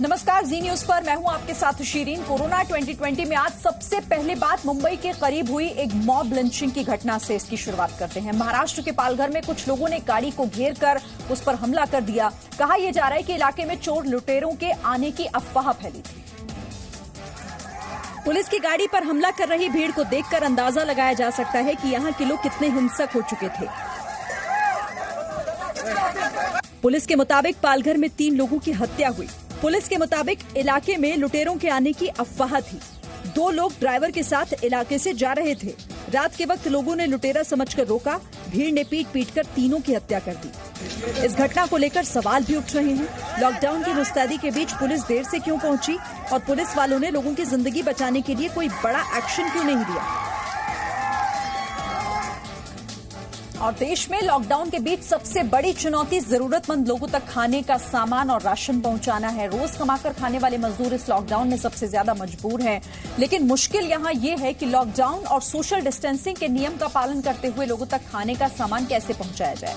नमस्कार, जी न्यूज पर मैं हूं आपके साथ शीरीन। कोरोना 2020 में आज सबसे पहले बात मुंबई के करीब हुई एक मॉब लिंचिंग की घटना से इसकी शुरुआत करते हैं। महाराष्ट्र के पालघर में कुछ लोगों ने गाड़ी को घेर कर उस पर हमला कर दिया। कहा यह जा रहा है कि इलाके में चोर लुटेरों के आने की अफवाह फैली थी। पुलिस की गाड़ी पर हमला कर रही भीड़ को देखकर अंदाजा लगाया जा सकता है कि यहां के लोग कितने हिंसक हो चुके थे। पुलिस के मुताबिक पालघर में 3 लोगों की हत्या हुई। पुलिस के मुताबिक इलाके में लुटेरों के आने की अफवाह थी। 2 लोग ड्राइवर के साथ इलाके से जा रहे थे। रात के वक्त लोगों ने लुटेरा समझकर रोका। भीड़ ने पीट कर तीनों की हत्या कर दी। इस घटना को लेकर सवाल भी उठ रहे हैं। लॉकडाउन की मुस्तैदी के बीच पुलिस देर से क्यों पहुंची और पुलिस वालों ने लोगों की जिंदगी बचाने के लिए कोई बड़ा एक्शन क्यों नहीं लिया। और देश में लॉकडाउन के बीच सबसे बड़ी चुनौती जरूरतमंद लोगों तक खाने का सामान और राशन पहुंचाना है। रोज कमाकर खाने वाले मजदूर इस लॉकडाउन में सबसे ज्यादा मजबूर हैं। लेकिन मुश्किल यहां यह है कि लॉकडाउन और सोशल डिस्टेंसिंग के नियम का पालन करते हुए लोगों तक खाने का सामान कैसे पहुंचाया जाए।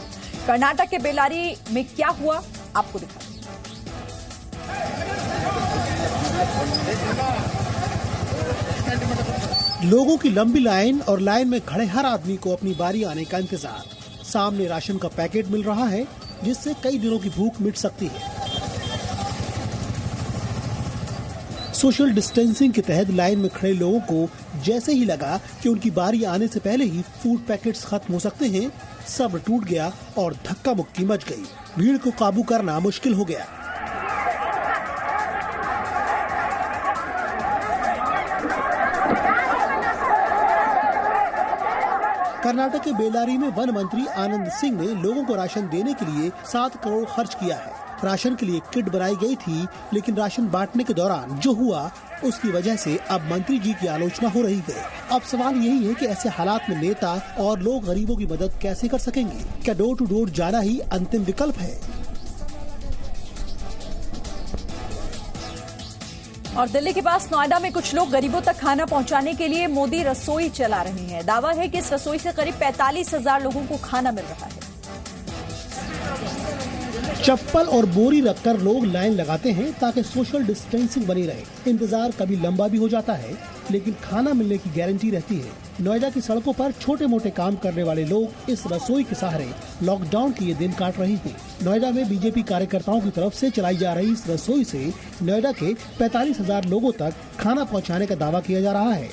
कर्नाटक के बेल्लारी में क्या हुआ, आपको दिखाते हैं। लोगों की लंबी लाइन और लाइन में खड़े हर आदमी को अपनी बारी आने का इंतजार। सामने राशन का पैकेट मिल रहा है जिससे कई दिनों की भूख मिट सकती है। सोशल डिस्टेंसिंग के तहत लाइन में खड़े लोगों को जैसे ही लगा कि उनकी बारी आने से पहले ही फूड पैकेट्स खत्म हो सकते हैं, सब्र टूट गया और धक्का मुक्की मच गई। भीड़ को काबू करना मुश्किल हो गया। कर्नाटक के बेल्लारी में वन मंत्री आनंद सिंह ने लोगों को राशन देने के लिए 7 करोड़ खर्च किया है। राशन के लिए किट बनाई गई थी, लेकिन राशन बांटने के दौरान जो हुआ उसकी वजह से अब मंत्री जी की आलोचना हो रही है। अब सवाल यही है कि ऐसे हालात में नेता और लोग गरीबों की मदद कैसे कर सकेंगे। क्या डोर टू डोर जाना ही अंतिम विकल्प है? और दिल्ली के पास नोएडा में कुछ लोग गरीबों तक खाना पहुंचाने के लिए मोदी रसोई चला रहे हैं। दावा है कि इस रसोई से करीब 45,000 लोगों को खाना मिल रहा है। चप्पल और बोरी रखकर लोग लाइन लगाते हैं ताकि सोशल डिस्टेंसिंग बनी रहे। इंतजार कभी लंबा भी हो जाता है, लेकिन खाना मिलने की गारंटी रहती है। नोएडा की सड़कों पर छोटे मोटे काम करने वाले लोग इस रसोई के सहारे लॉकडाउन के ये दिन काट रहे हैं। नोएडा में बीजेपी कार्यकर्ताओं की तरफ से चलाई जा रही इस रसोई से नोएडा के 45,000 लोगों तक खाना पहुंचाने का दावा किया जा रहा है।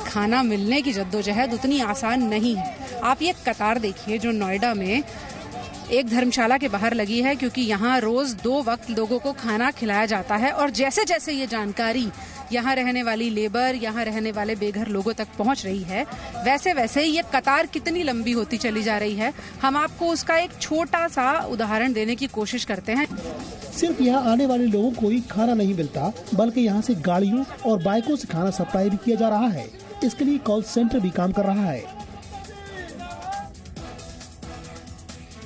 खाना मिलने की जद्दोजहद उतनी आसान नहीं है। आप ये कतार देखिए जो नोएडा में एक धर्मशाला के बाहर लगी है, क्योंकि यहाँ रोज 2 वक्त लोगों को खाना खिलाया जाता है। और जैसे जैसे ये जानकारी यहाँ रहने वाली लेबर, यहाँ रहने वाले बेघर लोगों तक पहुँच रही है, वैसे वैसे ये कतार कितनी लंबी होती चली जा रही है। हम आपको उसका एक छोटा सा उदाहरण देने की कोशिश करते हैं। सिर्फ यहाँ आने वाले लोगों को ही खाना नहीं मिलता, बल्कि यहाँ से गाड़ियों और बाइकों से खाना सप्लाई भी किया जा रहा है। इसके लिए कॉल सेंटर भी काम कर रहा है।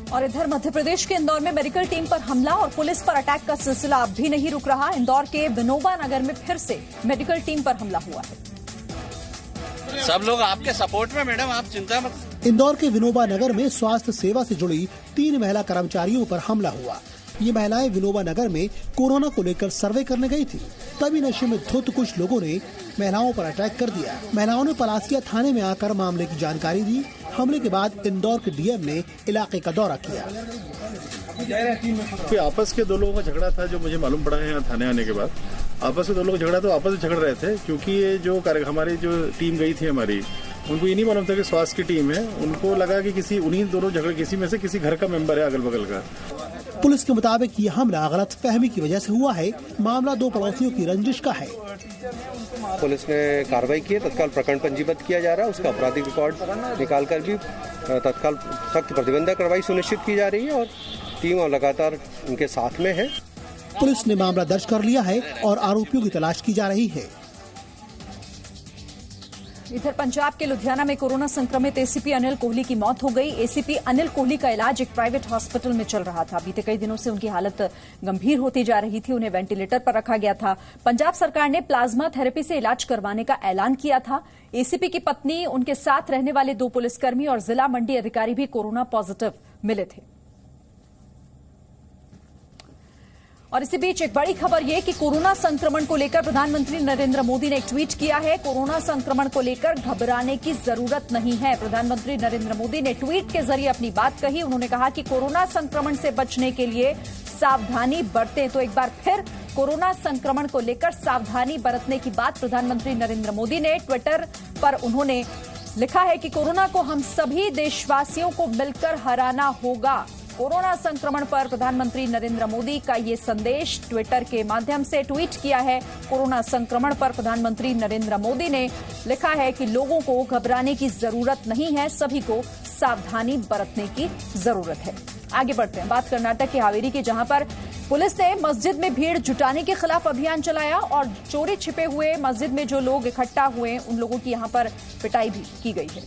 और इधर मध्य प्रदेश के इंदौर में मेडिकल टीम पर हमला और पुलिस पर अटैक का सिलसिला अब भी नहीं रुक रहा। इंदौर के विनोबा नगर में फिर से मेडिकल टीम पर हमला हुआ है। सब लोग आपके सपोर्ट में मैडम, आप चिंता मत। इंदौर के विनोबा नगर में स्वास्थ्य सेवा से जुड़ी 3 महिला कर्मचारियों पर हमला हुआ। ये महिलाएं विनोबा नगर में कोरोना को लेकर सर्वे करने गई थी। तभी नशे में धुत कुछ लोगों ने महिलाओं पर अटैक कर दिया। महिलाओं ने पलासिया थाने में आकर मामले की जानकारी दी। हमले के बाद इंदौर के डीएम ने इलाके का दौरा किया। कोई आपस के 2 लोगों का झगड़ा था, जो मुझे मालूम पड़ा है यहाँ थाने आने के बाद। आपस में 2 लोग झगड़ा तो आपस में झगड़ रहे थे, क्योंकि ये जो हमारी जो टीम गई थी हमारी, उनको ये नहीं मालूम था कि स्वास्थ्य की टीम है। उनको लगा कि किसी उन्हीं दोनों झगड़े किसी में से किसी घर का मेंबर है अगल बगल का। पुलिस के मुताबिक ये हमला गलत फहमी की वजह से हुआ है। मामला 2 पड़ोसियों की रंजिश का है। पुलिस ने कार्रवाई की है, तत्काल प्रकरण पंजीबद्ध किया जा रहा है। उसका आपराधिक रिकॉर्ड निकाल कर भी तत्काल सख्त प्रतिबंधक कार्रवाई सुनिश्चित की जा रही है और टीम और लगातार उनके साथ में है। पुलिस ने मामला दर्ज कर लिया है और आरोपियों की तलाश की जा रही है। इधर पंजाब के लुधियाना में कोरोना संक्रमित एसीपी अनिल कोहली की मौत हो गई। एसीपी अनिल कोहली का इलाज एक प्राइवेट हॉस्पिटल में चल रहा था। बीते कई दिनों से उनकी हालत गंभीर होती जा रही थी। उन्हें वेंटिलेटर पर रखा गया था। पंजाब सरकार ने प्लाज्मा थेरेपी से इलाज करवाने का ऐलान किया था। एसीपी की पत्नी, उनके साथ रहने वाले 2 पुलिसकर्मी और जिला मंडी अधिकारी भी कोरोना पॉजिटिव मिले थे। और इसी बीच एक बड़ी खबर ये कि कोरोना संक्रमण को लेकर प्रधानमंत्री नरेंद्र मोदी ने एक ट्वीट किया है। कोरोना संक्रमण को लेकर घबराने की जरूरत नहीं है। प्रधानमंत्री नरेंद्र मोदी ने ट्वीट के जरिए अपनी बात कही। उन्होंने कहा कि कोरोना संक्रमण से बचने के लिए सावधानी बरतें। तो एक बार फिर कोरोना संक्रमण को लेकर सावधानी बरतने की बात प्रधानमंत्री नरेंद्र मोदी ने ट्विटर पर उन्होंने लिखा है कि कोरोना को हम सभी देशवासियों को मिलकर हराना होगा। कोरोना संक्रमण पर प्रधानमंत्री नरेंद्र मोदी का ये संदेश ट्विटर के माध्यम से ट्वीट किया है। कोरोना संक्रमण पर प्रधानमंत्री नरेंद्र मोदी ने लिखा है कि लोगों को घबराने की जरूरत नहीं है, सभी को सावधानी बरतने की जरूरत है। आगे बढ़ते हैं, बात कर्नाटक के हावेरी की, जहां पर पुलिस ने मस्जिद में भीड़ जुटाने के खिलाफ अभियान चलाया और चोरी छिपे हुए मस्जिद में जो लोग इकट्ठा हुए उन लोगों की यहां पर पिटाई भी की गई है।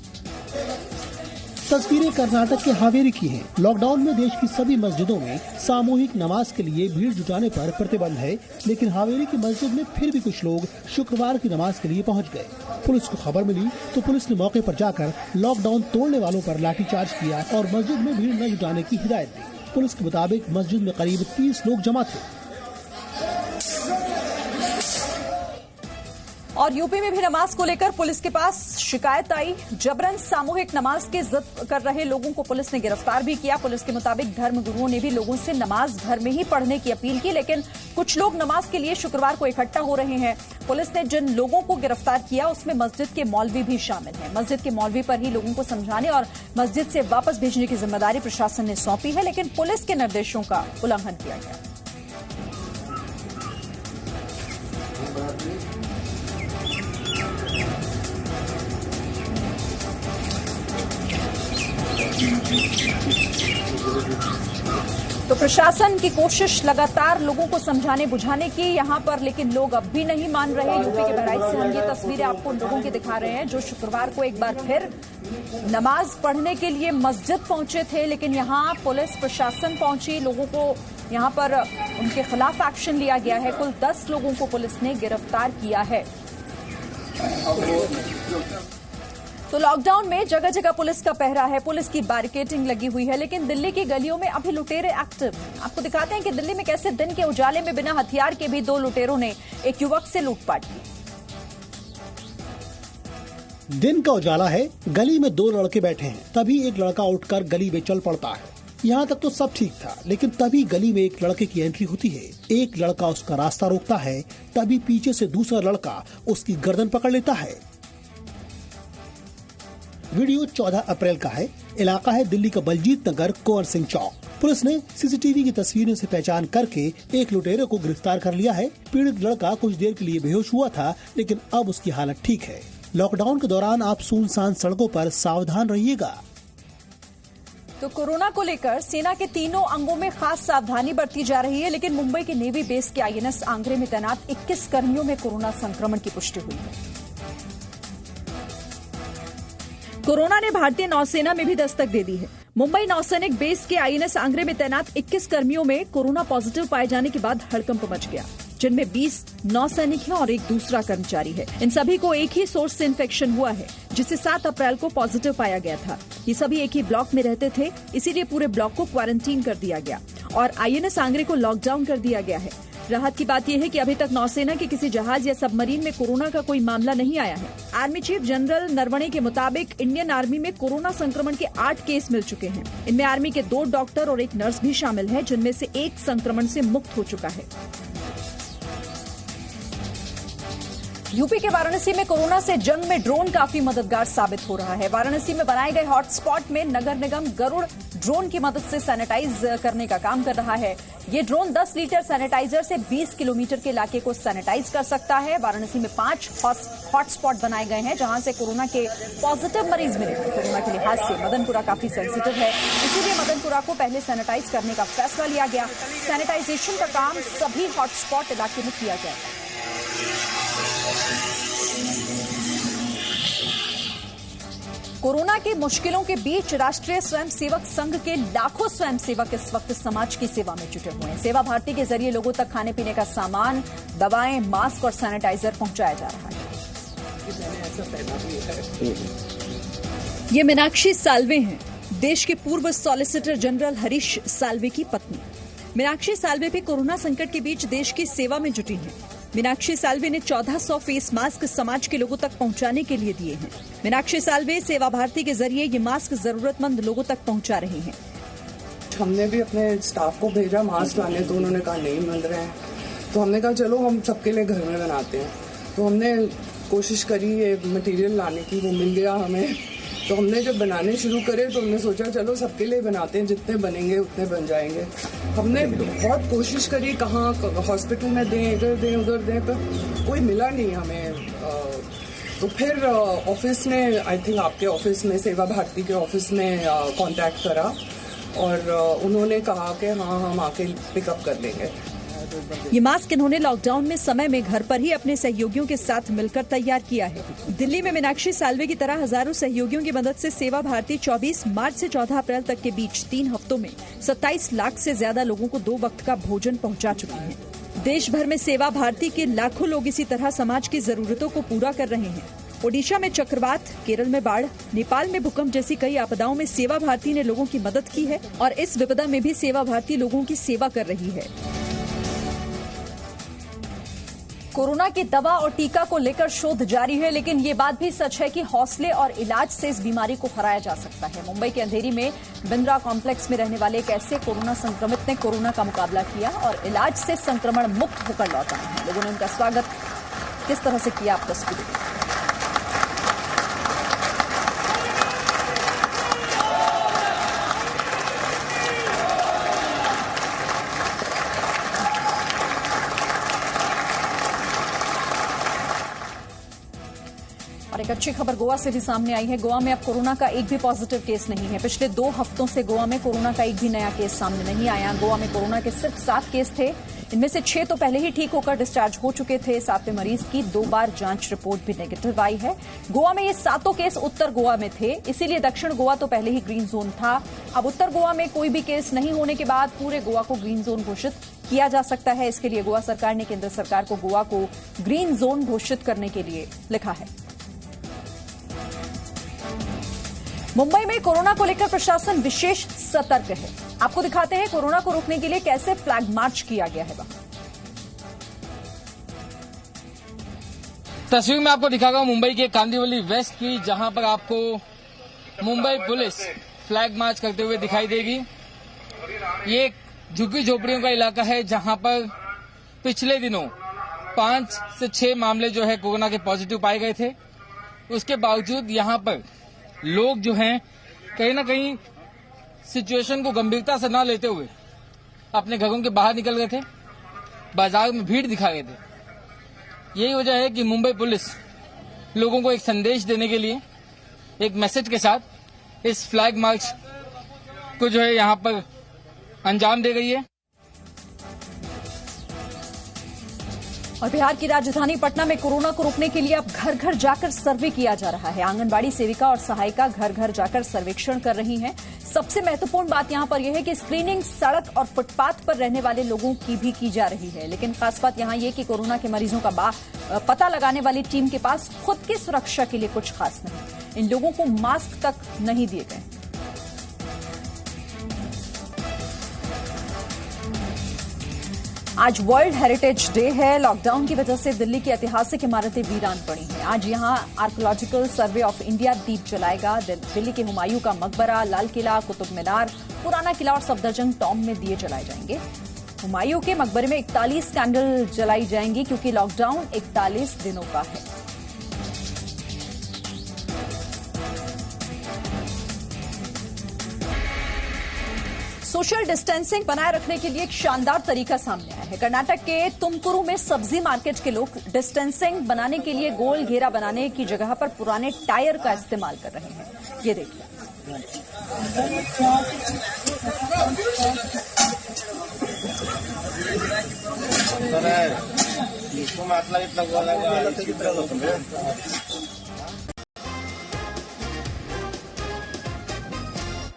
तस्वीरें कर्नाटक के हावेरी की हैं। लॉकडाउन में देश की सभी मस्जिदों में सामूहिक नमाज के लिए भीड़ जुटाने पर प्रतिबंध है, लेकिन हावेरी की मस्जिद में फिर भी कुछ लोग शुक्रवार की नमाज के लिए पहुंच गए। पुलिस को खबर मिली तो पुलिस ने मौके पर जाकर लॉकडाउन तोड़ने वालों पर लाठीचार्ज किया और मस्जिद में भीड़ न जुटाने की हिदायत दी। पुलिस के मुताबिक मस्जिद में करीब 30 लोग जमा थे। और यूपी में भी नमाज को लेकर पुलिस के पास शिकायत आई। जबरन सामूहिक नमाज की जिद कर रहे लोगों को पुलिस ने गिरफ्तार भी किया। पुलिस के मुताबिक धर्म गुरुओं ने भी लोगों से नमाज घर में ही पढ़ने की अपील की, लेकिन कुछ लोग नमाज के लिए शुक्रवार को इकट्ठा हो रहे हैं। पुलिस ने जिन लोगों को गिरफ्तार किया उसमें मस्जिद के मौलवी भी शामिल हैं। मस्जिद के मौलवी पर ही लोगों को समझाने और मस्जिद से वापस भेजने की जिम्मेदारी प्रशासन ने सौंपी है, लेकिन पुलिस के निर्देशों का उल्लंघन किया गया। तो प्रशासन की कोशिश लगातार लोगों को समझाने बुझाने की यहां पर, लेकिन लोग अब भी नहीं मान रहे। यूपी के बहराइच से हम ये तस्वीरें आपको लोगों की दिखा रहे हैं जो शुक्रवार को एक बार फिर नमाज पढ़ने के लिए मस्जिद पहुंचे थे, लेकिन यहां पुलिस प्रशासन पहुंची। लोगों को यहां पर उनके खिलाफ एक्शन लिया गया है। कुल 10 लोगों को पुलिस ने गिरफ्तार किया है। तो लॉकडाउन में जगह जगह पुलिस का पहरा है, पुलिस की बैरिकेडिंग लगी हुई है, लेकिन दिल्ली की गलियों में अभी लुटेरे एक्टिव हैं। आपको दिखाते हैं कि दिल्ली में कैसे दिन के उजाले में बिना हथियार के भी 2 लुटेरों ने एक युवक से लूटपाट की। दिन का उजाला है, गली में 2 लड़के बैठे हैं, तभी एक लड़का उठकर गली में चल पड़ता है। यहाँ तक तो सब ठीक था, लेकिन तभी गली में एक लड़के की एंट्री होती है। एक लड़का उसका रास्ता रोकता है, तभी पीछे से दूसरा लड़का उसकी गर्दन पकड़ लेता है। वीडियो 14 अप्रैल का है। इलाका है दिल्ली का बलजीत नगर कुंवर सिंह चौक। पुलिस ने सीसीटीवी की तस्वीरों से पहचान करके एक लुटेरे को गिरफ्तार कर लिया है। पीड़ित लड़का कुछ देर के लिए बेहोश हुआ था, लेकिन अब उसकी हालत ठीक है। लॉकडाउन के दौरान आप सुनसान सड़कों पर सावधान रहिएगा। तो कोरोना को लेकर सेना के तीनों अंगों में खास सावधानी बरती जा रही है, लेकिन मुंबई के नेवी बेस के आईएनएस आंग्रे में तैनात 21 कर्मियों में कोरोना संक्रमण की पुष्टि हुई है। कोरोना ने भारतीय नौसेना में भी दस्तक दे दी है। मुंबई नौसैनिक बेस के आईएनएस आंग्रे में तैनात 21 कर्मियों में कोरोना पॉजिटिव पाए जाने के बाद हड़कंप मच गया, जिनमें 20 नौसैनिक हैं और एक दूसरा कर्मचारी है। इन सभी को एक ही सोर्स से इन्फेक्शन हुआ है, जिसे 7 अप्रैल को पॉजिटिव पाया गया था। ये सभी एक ही ब्लॉक में रहते थे, इसीलिए पूरे ब्लॉक को क्वारंटीन कर दिया गया और आईएनएस आंग्रे को लॉकडाउन कर दिया गया है। राहत की बात यह है कि अभी तक नौसेना के किसी जहाज या सबमरीन में कोरोना का कोई मामला नहीं आया है। आर्मी चीफ जनरल नरवणे के मुताबिक इंडियन आर्मी में कोरोना संक्रमण के 8 केस मिल चुके हैं। इनमें आर्मी के 2 डॉक्टर और एक नर्स भी शामिल है, जिनमें से एक संक्रमण से मुक्त हो चुका है। यूपी के वाराणसी में कोरोना से जंग में ड्रोन काफी मददगार साबित हो रहा है। वाराणसी में बनाए गए हॉटस्पॉट में नगर निगम गरुड़ ड्रोन की मदद से सैनिटाइज करने का काम कर रहा है। ये ड्रोन 10 लीटर सैनिटाइजर से 20 किलोमीटर के इलाके को सैनिटाइज कर सकता है। वाराणसी में 5 हॉटस्पॉट बनाए गए हैं, जहां से कोरोना के पॉजिटिव मरीज मिले हैं। कोरोना के लिहाज से मदनपुरा काफी सेंसिटिव है, इसीलिए मदनपुरा को पहले सैनिटाइज करने का फैसला लिया गया। सैनिटाइजेशन का काम सभी हॉटस्पॉट इलाके में किया जाएगा। कोरोना की मुश्किलों के बीच राष्ट्रीय स्वयंसेवक संघ के लाखों स्वयंसेवक इस वक्त समाज की सेवा में जुटे हुए हैं। सेवा भारती के जरिए लोगों तक खाने पीने का सामान, दवाएं, मास्क और सैनिटाइजर पहुंचाया जा रहा है। ये मीनाक्षी साल्वे हैं, देश के पूर्व सॉलिसिटर जनरल हरीश साल्वे की पत्नी। मीनाक्षी साल्वे भी कोरोना संकट के बीच देश की सेवा में जुटी हैं। मीनाक्षी साल्वे ने 1400 फेस मास्क समाज के लोगों तक पहुंचाने के लिए दिए हैं। मीनाक्षी साल्वे सेवा भारती के जरिए ये मास्क जरूरतमंद लोगों तक पहुंचा रही हैं। हमने भी अपने स्टाफ को भेजा मास्क लाने, तो उन्होंने कहा नहीं मिल रहे हैं, तो हमने कहा चलो हम सबके लिए घर में बनाते हैं। तो हमने कोशिश करी ये मटेरियल लाने की, वो मिल गया हमें। तो हमने जब बनाने शुरू करे तो हमने सोचा चलो सबके लिए बनाते हैं, जितने बनेंगे उतने बन जाएंगे। हमने बहुत कोशिश करी, कहाँ हॉस्पिटल में दें, इधर दें उधर दें, पर कोई मिला नहीं हमें। तो फिर ऑफिस ने, आई थिंक आपके ऑफिस में, सेवा भारती के ऑफिस में कांटेक्ट करा और उन्होंने कहा कि हाँ हम आके पिकअप कर लेंगे। ये मास्क इन्होंने लॉकडाउन में समय में घर पर ही अपने सहयोगियों के साथ मिलकर तैयार किया है। दिल्ली में मीनाक्षी साल्वे की तरह हजारों सहयोगियों की मदद से सेवा भारती 24 मार्च से 14 अप्रैल तक के बीच 3 हफ्तों में 27 लाख से ज्यादा लोगों को 2 वक्त का भोजन पहुंचा चुकी है। देश भर में सेवा भारती के लाखों लोग इसी तरह समाज की जरूरतों को पूरा कर रहे हैं। ओडिशा में चक्रवात, केरल में बाढ़, नेपाल में भूकंप जैसी कई आपदाओं में सेवा भारती ने लोगों की मदद की है और इस विपदा में भी सेवा भारती लोगों की सेवा कर रही है। कोरोना की दवा और टीका को लेकर शोध जारी है, लेकिन ये बात भी सच है कि हौसले और इलाज से इस बीमारी को हराया जा सकता है। मुंबई के अंधेरी में बिंद्रा कॉम्प्लेक्स में रहने वाले एक ऐसे कोरोना संक्रमित ने कोरोना का मुकाबला किया और इलाज से संक्रमण मुक्त होकर लौटा है। लोगों ने उनका स्वागत किस तरह से किया, आप तस्वीर देखिए। और एक अच्छी खबर गोवा से भी सामने आई है। गोवा में अब कोरोना का एक भी पॉजिटिव केस नहीं है। पिछले 2 हफ्तों से गोवा में कोरोना का एक भी नया केस सामने नहीं आया। गोवा में कोरोना के सिर्फ 7 केस थे। इनमें से 6 तो पहले ही ठीक होकर डिस्चार्ज हो चुके थे। 7वें मरीज की 2 बार जांच रिपोर्ट भी नेगेटिव आई है। गोवा में ये 7 केस उत्तर गोवा में थे, इसीलिए दक्षिण गोवा तो पहले ही ग्रीन जोन था। अब उत्तर गोवा में कोई भी केस नहीं होने के बाद पूरे गोवा को ग्रीन जोन घोषित किया जा सकता है। इसके लिए गोवा सरकार ने केंद्र सरकार को गोवा को ग्रीन जोन घोषित करने के लिए लिखा है। मुंबई में कोरोना को लेकर प्रशासन विशेष सतर्क है। आपको दिखाते हैं कोरोना को रोकने के लिए कैसे फ्लैग मार्च किया गया है। तस्वीर में आपको दिखाऊंगा मुंबई के कांदिवली वेस्ट की, जहां पर आपको मुंबई पुलिस फ्लैग मार्च करते हुए दिखाई देगी। ये एक झुग्गी झोपड़ियों का इलाका है, जहां पर पिछले दिनों 5 से 6 मामले जो है कोरोना के पॉजिटिव पाए गए थे। उसके बावजूद यहां पर लोग जो हैं कहीं ना कहीं सिचुएशन को गंभीरता से ना लेते हुए अपने घरों के बाहर निकल गए थे, बाजार में भीड़ दिखा गए थे। यही वजह है कि मुंबई पुलिस लोगों को एक संदेश देने के लिए एक मैसेज के साथ इस फ्लैग मार्च को जो है यहां पर अंजाम दे रही है। और बिहार की राजधानी पटना में कोरोना को रोकने के लिए अब घर घर जाकर सर्वे किया जा रहा है। आंगनबाड़ी सेविका और सहायिका घर घर जाकर सर्वेक्षण कर रही हैं। सबसे महत्वपूर्ण बात यहां पर यह है कि स्क्रीनिंग सड़क और फुटपाथ पर रहने वाले लोगों की भी की जा रही है। लेकिन खास बात यहां यह कि कोरोना के मरीजों का पता लगाने वाली टीम के पास खुद की सुरक्षा के लिए कुछ खास नहीं। इन लोगों को मास्क तक नहीं दिए गए। आज वर्ल्ड हेरिटेज डे है। लॉकडाउन की वजह से दिल्ली की ऐतिहासिक इमारतें वीरान पड़ी हैं। आज यहां आर्कियोलॉजिकल सर्वे ऑफ इंडिया दीप जलाएगा। दिल्ली के हुमायूं का मकबरा, लाल किला, कुतुब मीनार, पुराना किला और सफदरजंग टॉम्ब में दिए जलाए जाएंगे। हुमायूं के मकबरे में 41 कैंडल जलाई जाएंगी क्योंकि लॉकडाउन 41 दिनों का है। सोशल डिस्टेंसिंग बनाए रखने के लिए एक शानदार तरीका सामने आया है। कर्नाटक के तुमकुरू में सब्जी मार्केट के लोग डिस्टेंसिंग बनाने के लिए गोल घेरा बनाने की जगह पर पुराने टायर का इस्तेमाल कर रहे हैं। ये देखिए। इसको मतलब इतना